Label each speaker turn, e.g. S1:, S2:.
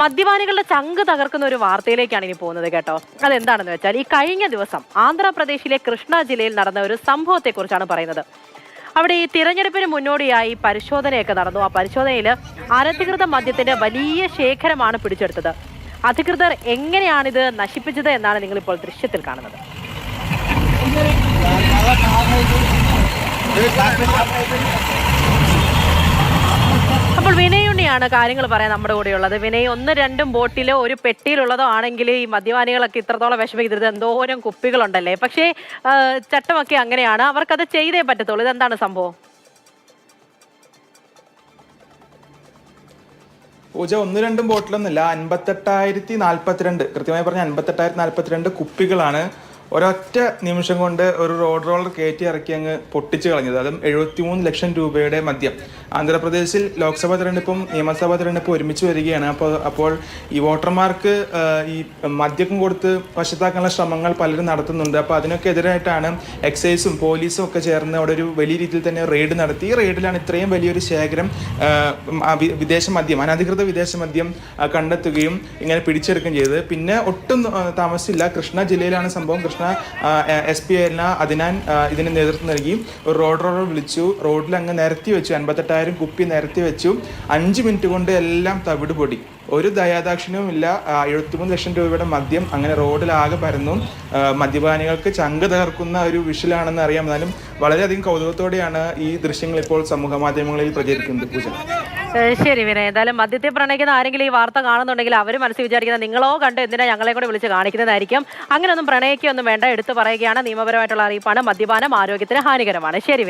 S1: മദ്യപാനികളുടെ ചങ്ക് തകർക്കുന്ന ഒരു വാർത്തയിലേക്കാണ് ഇനി പോകുന്നത് കേട്ടോ. അതെന്താണെന്ന് വെച്ചാൽ ഈ കഴിഞ്ഞ ദിവസം ആന്ധ്രാപ്രദേശിലെ കൃഷ്ണ ജില്ലയിൽ നടന്ന ഒരു സംഭവത്തെക്കുറിച്ചാണ് പറയുന്നത്. അവിടെ ഈ തിരഞ്ഞെടുപ്പിന് മുന്നോടിയായി പരിശോധനയൊക്കെ നടന്നു. ആ പരിശോധനയിൽ അനധികൃത മദ്യത്തിന്റെ വലിയ ശേഖരമാണ് പിടിച്ചെടുത്തത്. അധികൃതർ എങ്ങനെയാണിത് നശിപ്പിച്ചത് എന്നാണ് നിങ്ങളിപ്പോൾ ദൃശ്യത്തിൽ കാണുന്നത്. അപ്പോൾ വിനയുണ്ണിയാണ് കാര്യങ്ങൾ പറയാൻ നമ്മുടെ കൂടെയുള്ളത്. വിനയ്, 1-2 ബോട്ടിലോ ഒരു പെട്ടിയിലുള്ളതോ ആണെങ്കിൽ ഈ മദ്യപാനികളൊക്കെ ഇത്രത്തോളം വിഷമിക്കരുത്, എന്തോരം കുപ്പികളുണ്ടല്ലേ. പക്ഷേ ചട്ടമൊക്കെ അങ്ങനെയാണ്, അവർക്കത് ചെയ്തേ പറ്റത്തുള്ളൂ. ഇതെന്താണ് സംഭവം?
S2: പൂജ 1-2 ബോട്ടിലൊന്നുമില്ല, 58,042, കൃത്യമായി പറഞ്ഞ 58,042 കുപ്പികളാണ് ഒരൊറ്റ നിമിഷം കൊണ്ട് ഒരു റോഡ് റോളർ കയറ്റി ഇറക്കി അങ്ങ് പൊട്ടിച്ചു കളഞ്ഞത്. അതും 73 ലക്ഷം രൂപയുടെ മദ്യം. ആന്ധ്രാപ്രദേശിൽ ലോക്സഭാ തെരഞ്ഞെടുപ്പും നിയമസഭാ തെരഞ്ഞെടുപ്പും ഒരുമിച്ച് വരികയാണ്. അപ്പോൾ ഈ വോട്ടർമാർക്ക് ഈ മദ്യം കൊടുത്ത് വശത്താക്കാനുള്ള ശ്രമങ്ങൾ പലരും നടത്തുന്നുണ്ട്. അപ്പോൾ അതിനൊക്കെ എതിരായിട്ടാണ് എക്സൈസും പോലീസും ഒക്കെ ചേർന്ന് അവിടെ ഒരു വലിയ രീതിയിൽ തന്നെ റെയ്ഡ് നടത്തി. ഈ റെയ്ഡിലാണ് ഇത്രയും വലിയൊരു ശേഖരം വിദേശ മദ്യം, അനധികൃത വിദേശ മദ്യം കണ്ടെത്തുകയും ഇങ്ങനെ പിടിച്ചെടുക്കുകയും ചെയ്തത്. പിന്നെ ഒട്ടും താമസിച്ചില്ല, കൃഷ്ണ ജില്ലയിലാണ് സംഭവം. SP ആയിരുന്ന അതിനാൻ ഇതിന് നേതൃത്വം നൽകി ഒരു റോഡ് റോളർ വിളിച്ചു. റോഡിൽ അങ്ങ് നിരത്തി വെച്ചു, 58,000 കുപ്പി നിരത്തി വെച്ചു. 5 മിനിറ്റ് കൊണ്ട് എല്ലാം തവിട് പൊടി, ഒരു ദയാദാക്ഷിണ്യവും ഇല്ല. 73 ലക്ഷം രൂപയുടെ മദ്യം അങ്ങനെ റോഡിലാകെ പരന്നു. മദ്യപാനികൾക്ക് ചങ്ക് തകർക്കുന്ന ഒരു വിഷലാണെന്ന് അറിയാം. എന്നാലും വളരെയധികം കൗതുകത്തോടെയാണ് ഈ ദൃശ്യങ്ങൾ ഇപ്പോൾ സമൂഹ മാധ്യമങ്ങളിൽ പ്രചരിക്കുന്നത്. പൂജ,
S1: ശരി വിനയ്, എന്തായാലും മദ്യത്തെ പ്രണയിക്കുന്ന ആരെങ്കിലും ഈ വാർത്ത കാണുന്നുണ്ടെങ്കിൽ അവർ മനസ്സിൽ വിചാരിക്കുന്നത് നിങ്ങളോ കണ്ട് എന്തിനാ ഞങ്ങളെ കൂടെ വിളിച്ച് കാണിക്കുന്നതായിരിക്കും. അങ്ങനെയൊന്നും പ്രണയിക്കുകയൊന്നും വേണ്ട, എടുത്തു പറയുകയാണ്. നിയമപരമായിട്ടുള്ള അറിയിപ്പാണ്, മദ്യപാനം ആരോഗ്യത്തിന് ഹാനികരമാണ്. ശരി വിനയ്.